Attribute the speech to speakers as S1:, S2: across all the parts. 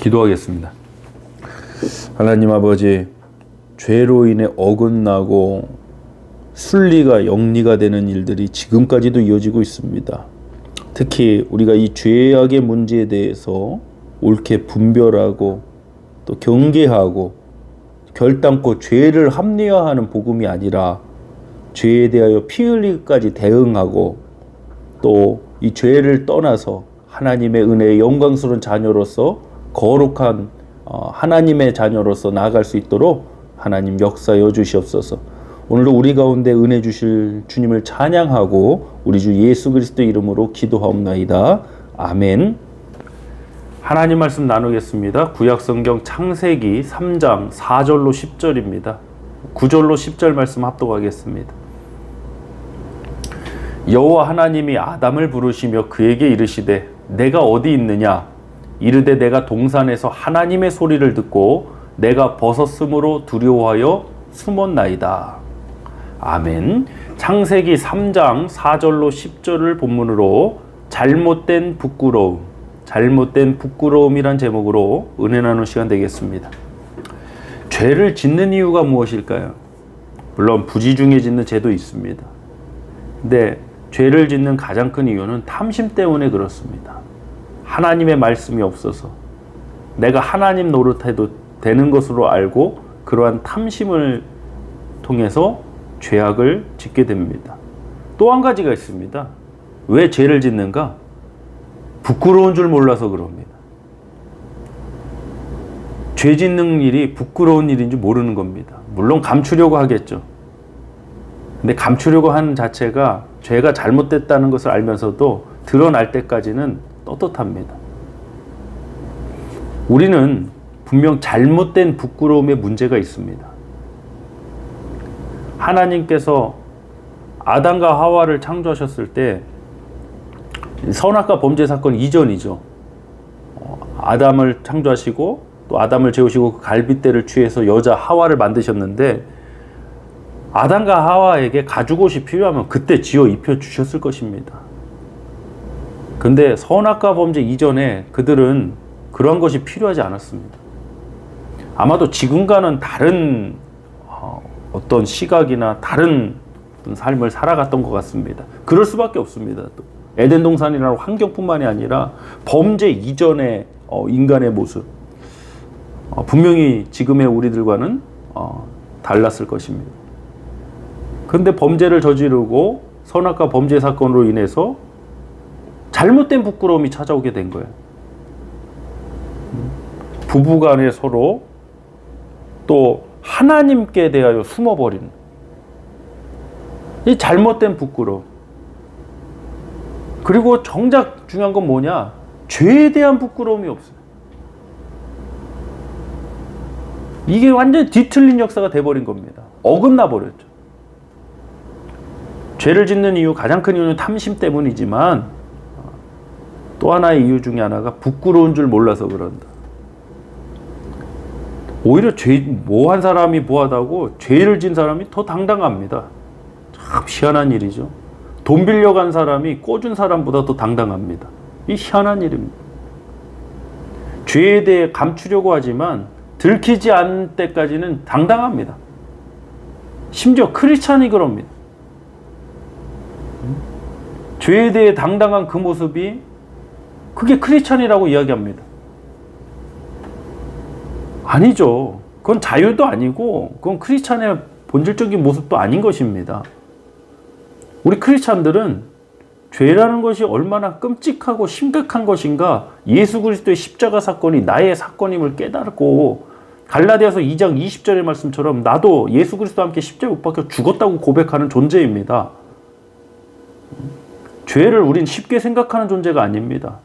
S1: 기도하겠습니다. 하나님 아버지, 죄로 인해 어긋나고 순리가 영리가 되는 일들이 지금까지도 이어지고 있습니다. 특히 우리가 이 죄악의 문제에 대해서 옳게 분별하고 또 경계하고 결단코 죄를 합리화하는 복음이 아니라 죄에 대하여 피 흘리기까지 대응하고 또 이 죄를 떠나서 하나님의 은혜의 영광스러운 자녀로서 거룩한 하나님의 자녀로서 나아갈 수 있도록 하나님 역사여 주시옵소서. 오늘도 우리 가운데 은혜 주실 주님을 찬양하고 우리 주 예수 그리스도의 이름으로 기도하옵나이다. 아멘. 하나님 말씀 나누겠습니다. 구약성경 창세기 3장 4절로 10절입니다. 9절로 10절 말씀 합독하겠습니다. 여호와 하나님이 아담을 부르시며 그에게 이르시되 내가 어디 있느냐? 이르되 내가 동산에서 하나님의 소리를 듣고 내가 벗었으므로 두려워하여 숨었나이다. 아멘. 창세기 3장 4절로 10절을 본문으로 잘못된 부끄러움이란 제목으로 은혜 나누는 시간 되겠습니다. 죄를 짓는 이유가 무엇일까요? 물론 부지 중에 짓는 죄도 있습니다. 근데 죄를 짓는 가장 큰 이유는 탐심 때문에 그렇습니다. 하나님의 말씀이 없어서 내가 하나님 노릇해도 되는 것으로 알고 그러한 탐심을 통해서 죄악을 짓게 됩니다. 또 한 가지가 있습니다. 왜 죄를 짓는가? 부끄러운 줄 몰라서 그럽니다. 죄 짓는 일이 부끄러운 일인 줄 모르는 겁니다. 물론 감추려고 하겠죠. 근데 감추려고 하는 자체가 죄가 잘못됐다는 것을 알면서도 드러날 때까지는 떳떳합니다. 우리는 분명 잘못된 부끄러움에 문제가 있습니다. 하나님께서 아담과 하와를 창조하셨을 때 선악과 범죄 사건 이전이죠. 아담을 창조하시고 또 아담을 재우시고 그 갈빗대를 취해서 여자 하와를 만드셨는데 아담과 하와에게 가죽옷이 필요하면 그때 지어 입혀 주셨을 것입니다. 근데 선악과 범죄 이전에 그들은 그런 것이 필요하지 않았습니다. 아마도 지금과는 다른 어떤 시각이나 다른 어떤 삶을 살아갔던 것 같습니다. 그럴 수밖에 없습니다. 또 에덴 동산이라는 환경뿐만이 아니라 범죄 이전의 인간의 모습, 분명히 지금의 우리들과는 달랐을 것입니다. 그런데 범죄를 저지르고 선악과 범죄 사건으로 인해서 잘못된 부끄러움이 찾아오게 된 거예요. 부부간에 서로 또 하나님께 대하여 숨어버리는 이 잘못된 부끄러움. 그리고 정작 중요한 건 뭐냐? 죄에 대한 부끄러움이 없어요. 이게 완전히 뒤틀린 역사가 돼버린 겁니다. 어긋나 버렸죠. 죄를 짓는 이유, 가장 큰 이유는 탐심 때문이지만 또 하나의 이유 중에 하나가 부끄러운 줄 몰라서 그런다. 오히려 모한 사람이 모하다고 죄를 진 사람이 더 당당합니다. 참 희한한 일이죠. 돈 빌려간 사람이 꿔준 사람보다 더 당당합니다. 이 희한한 일입니다. 죄에 대해 감추려고 하지만 들키지 않을 때까지는 당당합니다. 심지어 크리스찬이 그럽니다. 죄에 대해 당당한 그 모습이 그게 크리스찬이라고 이야기합니다. 아니죠. 그건 자유도 아니고 그건 크리스찬의 본질적인 모습도 아닌 것입니다. 우리 크리스찬들은 죄라는 것이 얼마나 끔찍하고 심각한 것인가 예수 그리스도의 십자가 사건이 나의 사건임을 깨닫고 갈라디아서 2장 20절의 말씀처럼 나도 예수 그리스도와 함께 십자가에 못 박혀 죽었다고 고백하는 존재입니다. 죄를 우린 쉽게 생각하는 존재가 아닙니다.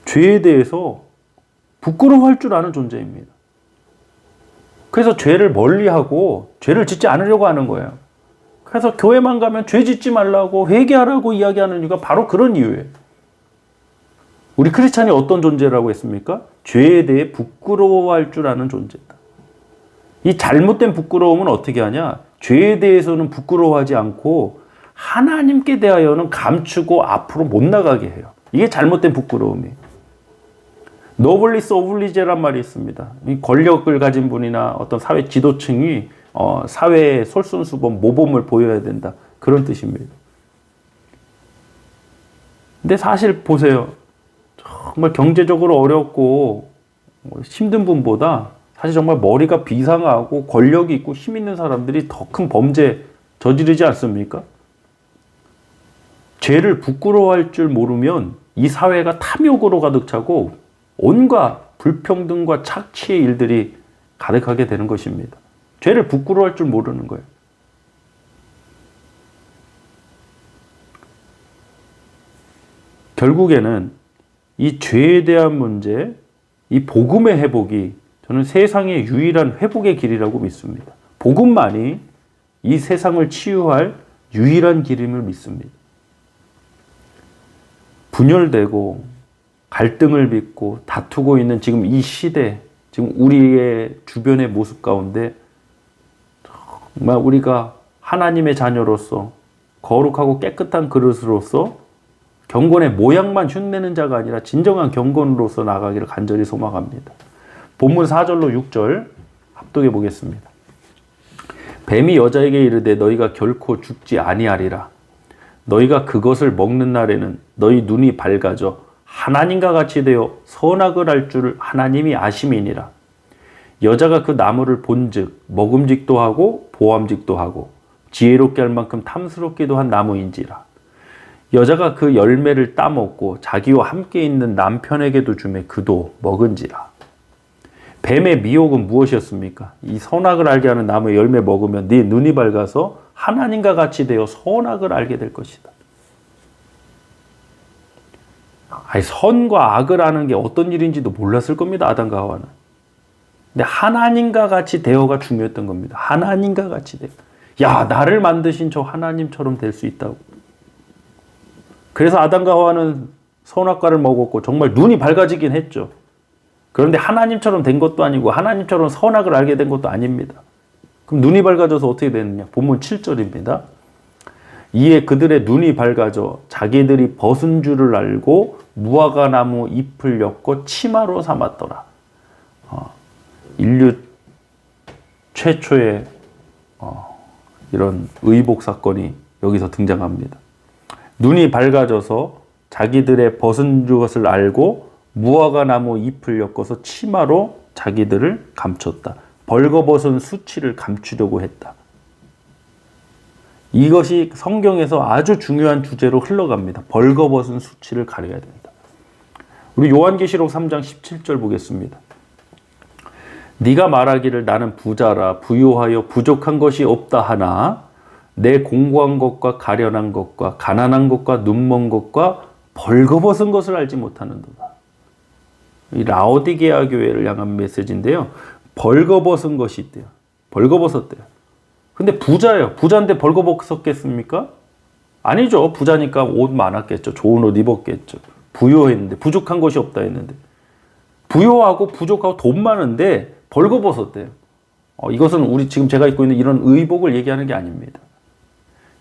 S1: 죄에 대해서 부끄러워할 줄 아는 존재입니다. 그래서 죄를 멀리하고 죄를 짓지 않으려고 하는 거예요. 그래서 교회만 가면 죄 짓지 말라고 회개하라고 이야기하는 이유가 바로 그런 이유예요. 우리 크리스찬이 어떤 존재라고 했습니까? 죄에 대해 부끄러워할 줄 아는 존재다. 이 잘못된 부끄러움은 어떻게 하냐? 죄에 대해서는 부끄러워하지 않고 하나님께 대하여는 감추고 앞으로 못 나가게 해요. 이게 잘못된 부끄러움이에요. 노블리스 오블리제란 말이 있습니다. 이 권력을 가진 분이나 어떤 사회 지도층이 사회의 솔선수범, 모범을 보여야 된다. 그런 뜻입니다. 근데 사실 보세요. 정말 경제적으로 어렵고 힘든 분보다 사실 정말 머리가 비상하고 권력이 있고 힘 있는 사람들이 더 큰 범죄 저지르지 않습니까? 죄를 부끄러워할 줄 모르면 이 사회가 탐욕으로 가득 차고 온갖 불평등과 착취의 일들이 가득하게 되는 것입니다. 죄를 부끄러워할 줄 모르는 거예요. 결국에는 이 죄에 대한 문제, 이 복음의 회복이 저는 세상의 유일한 회복의 길이라고 믿습니다. 복음만이 이 세상을 치유할 유일한 길임을 믿습니다. 분열되고 갈등을 빚고 다투고 있는 지금 이 시대, 지금 우리의 주변의 모습 가운데 정말 우리가 하나님의 자녀로서 거룩하고 깨끗한 그릇으로서 경건의 모양만 흉내는 자가 아니라 진정한 경건으로서 나가기를 간절히 소망합니다. 본문 4절로 6절 합독해 보겠습니다. 뱀이 여자에게 이르되 너희가 결코 죽지 아니하리라. 너희가 그것을 먹는 날에는 너희 눈이 밝아져 하나님과 같이 되어 선악을 알 줄 하나님이 아심이니라. 여자가 그 나무를 본즉 먹음직도 하고 보암직도 하고 지혜롭게 할 만큼 탐스럽기도 한 나무인지라. 여자가 그 열매를 따먹고 자기와 함께 있는 남편에게도 주매 그도 먹은지라. 뱀의 미혹은 무엇이었습니까? 이 선악을 알게 하는 나무의 열매 먹으면 네 눈이 밝아서 하나님과 같이 되어 선악을 알게 될 것이다. 아니, 선과 악을 아는 게 어떤 일인지도 몰랐을 겁니다. 아담과 하와는. 근데 하나님과 같이 되어가 중요했던 겁니다. 하나님과 같이 되어. 야, 나를 만드신 저 하나님처럼 될 수 있다고. 그래서 아담과 하와는 선악과를 먹었고 정말 눈이 밝아지긴 했죠. 그런데 하나님처럼 된 것도 아니고 하나님처럼 선악을 알게 된 것도 아닙니다. 그럼 눈이 밝아져서 어떻게 되느냐? 본문 7절입니다. 이에 그들의 눈이 밝아져 자기들이 벗은 줄을 알고 무화과 나무 잎을 엮고 치마로 삼았더라. 인류 최초의 이런 의복 사건이 여기서 등장합니다. 눈이 밝아져서 자기들의 벗은 것을 알고 무화과 나무 잎을 엮어서 치마로 자기들을 감췄다. 벌거벗은 수치를 감추려고 했다. 이것이 성경에서 아주 중요한 주제로 흘러갑니다. 벌거벗은 수치를 가려야 된다. 우리 요한계시록 3장 17절 보겠습니다. 네가 말하기를 나는 부자라 부유하여 부족한 것이 없다 하나 내 공고한 것과 가련한 것과 가난한 것과 눈먼 것과 벌거벗은 것을 알지 못하는도다. 이 라오디게아 교회를 향한 메시지인데요. 벌거벗은 것이 있대요. 벌거벗었대요. 근데 부자예요. 부자인데 벌거벗었겠습니까? 아니죠. 부자니까 옷 많았겠죠. 좋은 옷 입었겠죠. 부유했는데 부족한 것이 없다 했는데 부유하고 부족하고 돈 많은데 벌거벗었대요. 이것은 우리 지금 제가 입고 있는 이런 의복을 얘기하는 게 아닙니다.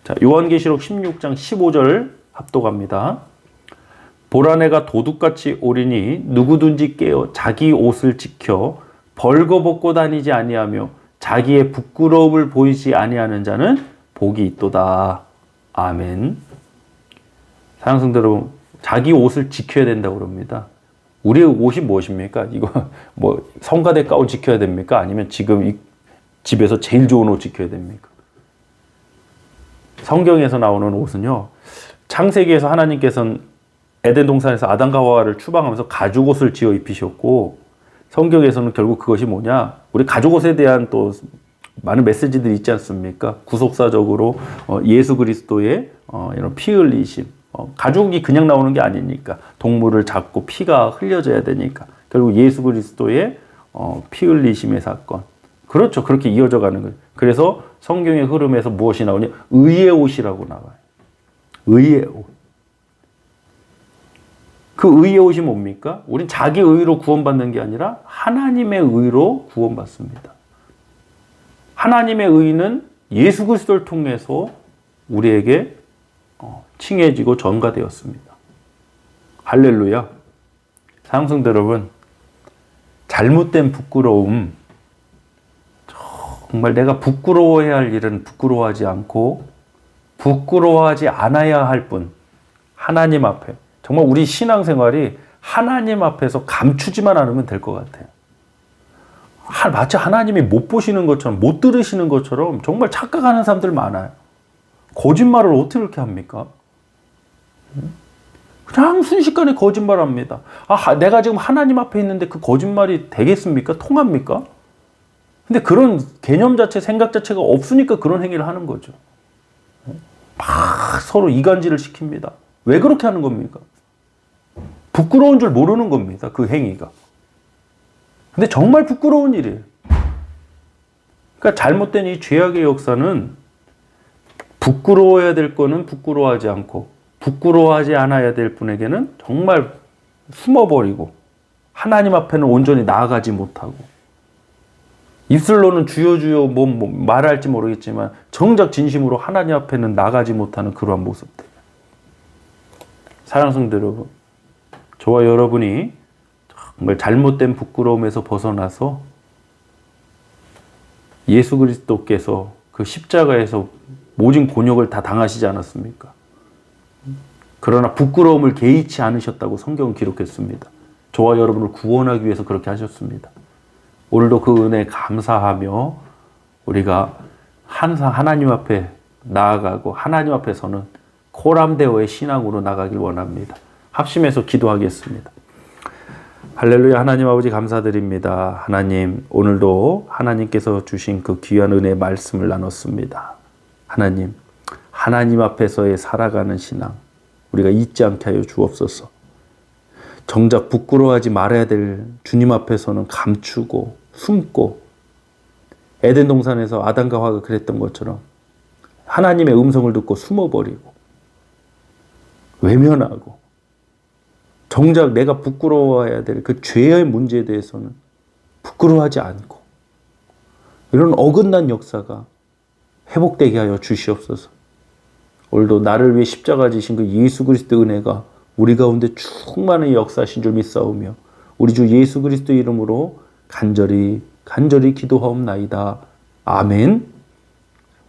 S1: 자, 요한계시록 16장 15절 합독합니다. 보라내가 도둑같이 오리니 누구든지 깨어 자기 옷을 지켜 벌거벗고 다니지 아니하며 자기의 부끄러움을 보이지 아니하는 자는 복이 있도다. 아멘. 사랑하는 성도 여러분, 자기 옷을 지켜야 된다고 그럽니다. 우리의 옷이 무엇입니까? 이거 뭐 성가대 가운 지켜야 됩니까? 아니면 지금 이 집에서 제일 좋은 옷 지켜야 됩니까? 성경에서 나오는 옷은요. 창세기에서 하나님께서는 에덴 동산에서 아담과 하와를 추방하면서 가죽 옷을 지어 입히셨고 성경에서는 결국 그것이 뭐냐? 우리 가죽 옷에 대한 또 많은 메시지들이 있지 않습니까? 구속사적으로 예수 그리스도의 이런 피 흘리심. 가죽이 그냥 나오는 게 아니니까 동물을 잡고 피가 흘려져야 되니까 결국 예수 그리스도의 피 흘리심의 사건. 그렇죠. 그렇게 이어져 가는 거예요. 그래서 성경의 흐름에서 무엇이 나오냐? 의의 옷이라고 나와요. 의의 옷. 그 의의 옷이 뭡니까? 우린 자기 의로 구원받는 게 아니라 하나님의 의로 구원받습니다. 하나님의 의는 예수 그리스도를 통해서 우리에게 칭해지고 전가되었습니다. 할렐루야. 사랑성도 여러분, 잘못된 부끄러움, 정말 내가 부끄러워해야 할 일은 부끄러워하지 않고 부끄러워하지 않아야 할 분, 하나님 앞에, 정말 우리 신앙생활이 하나님 앞에서 감추지만 않으면 될 것 같아요. 마치 하나님이 못 보시는 것처럼, 못 들으시는 것처럼 정말 착각하는 사람들 많아요. 거짓말을 어떻게 그렇게 합니까? 그냥 순식간에 거짓말합니다. 내가 지금 하나님 앞에 있는데 그 거짓말이 되겠습니까? 통합니까? 근데 그런 개념 자체, 생각 자체가 없으니까 그런 행위를 하는 거죠. 막 서로 이간질을 시킵니다. 왜 그렇게 하는 겁니까? 부끄러운 줄 모르는 겁니다. 그 행위가. 근데 정말 부끄러운 일이에요. 그러니까 잘못된 이 죄악의 역사는 부끄러워해야 될 거는 부끄러워하지 않고 부끄러워하지 않아야 될 분에게는 정말 숨어버리고 하나님 앞에는 온전히 나아가지 못하고 입술로는 주여 주여 뭐 말할지 모르겠지만 정작 진심으로 하나님 앞에는 나가지 못하는 그러한 모습들. 사랑하는 성도 여러분, 저와 여러분이 정말 잘못된 부끄러움에서 벗어나서 예수 그리스도께서 그 십자가에서 모진 곤욕을 다 당하시지 않았습니까? 그러나 부끄러움을 개의치 않으셨다고 성경은 기록했습니다. 저와 여러분을 구원하기 위해서 그렇게 하셨습니다. 오늘도 그 은혜에 감사하며 우리가 항상 하나님 앞에 나아가고 하나님 앞에서는 코람데오의 신앙으로 나가길 원합니다. 합심해서 기도하겠습니다. 할렐루야. 하나님 아버지 감사드립니다. 하나님, 오늘도 하나님께서 주신 그 귀한 은혜의 말씀을 나눴습니다. 하나님, 하나님 앞에서의 살아가는 신앙 우리가 잊지 않게 하여 주옵소서. 정작 부끄러워하지 말아야 될 주님 앞에서는 감추고 숨고, 에덴 동산에서 아담과 하와가 그랬던 것처럼 하나님의 음성을 듣고 숨어버리고 외면하고, 정작 내가 부끄러워해야 될 그 죄의 문제에 대해서는 부끄러워하지 않고, 이런 어긋난 역사가 회복되게 하여 주시옵소서. 오늘도 나를 위해 십자가 지신 그 예수 그리스도의 은혜가 우리 가운데 충만히 역사하신 줄 믿사오며 우리 주 예수 그리스도 이름으로 간절히 기도하옵나이다. 아멘.